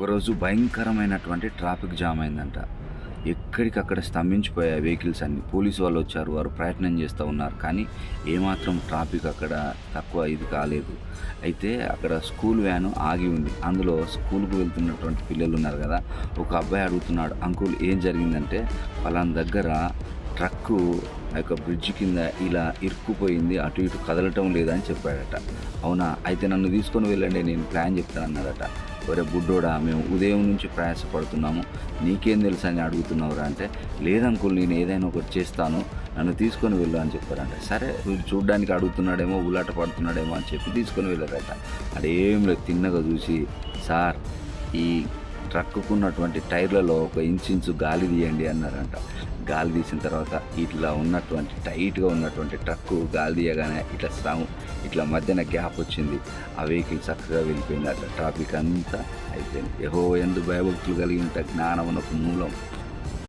ఒకరోజు భయంకరమైనటువంటి traffic jam అయిందంట. ఎక్కడికక్కడ స్తంభించిపోయాయి వెహికల్స్ అన్నీ. పోలీసు వాళ్ళు వచ్చారు. వారు ప్రయత్నం చేస్తూ ఉన్నారు. కానీ ఏమాత్రం ట్రాఫిక్ అక్కడ తక్కువ ఇది కాలేదు. అయితే అక్కడ స్కూల్ వ్యాను ఆగి ఉంది. అందులో స్కూల్‌కి వెళ్తున్నటువంటి పిల్లలు ఉన్నారు కదా! ఒక అబ్బాయి అడుగుతున్నాడు, అంకుల్ ఏం జరిగిందంటే పలానా దగ్గర ట్రక్కు ఆ యొక్క బ్రిడ్జ్ కింద ఇలా ఇరుక్కుపోయింది. అటు ఇటు కదలటం లేదని చెప్పాడట. అవునా? అయితే నన్ను తీసుకొని వెళ్ళండి, నేను ప్లాన్ చెప్తానన్నాడట. ఒరే బుడ్డోడా, మేము ఉదయం నుంచి ప్రయాసపడుతున్నాము, నీకేం తెలుసు అని అడుగుతున్నావురా అంటే, లేదంకుల్ నేను ఏదైనా ఒకటి చేస్తాను, నన్ను తీసుకొని వెళ్ళు అని చెప్పారంట. సరే వీడు చూడ్డానికి అడుగుతున్నాడేమో, ఉలాట పడుతున్నాడేమో అని చెప్పి తీసుకొని వెళ్ళారట. అదేం లేదు, తిన్నగా చూసి, సార్ ఈ ట్రక్కుకున్నటువంటి టైర్లలో ఒక ఇంచు గాలి తీయండి అన్నారంట. గాలి తీసిన తర్వాత ఇట్లా ఉన్నటువంటి టైట్గా ఉన్నటువంటి ట్రక్కు గాలి తీయగానే ఇట్లా మధ్యన గ్యాప్ వచ్చింది. ఆ వెహికల్ చక్కగా వెళ్ళిపోయింది. అట్లా ట్రాఫిక్ అంతా అయిపోయింది. యెహోవా యందు భయభక్తులు కలిగి ఉంటే జ్ఞానమునకు మూలం.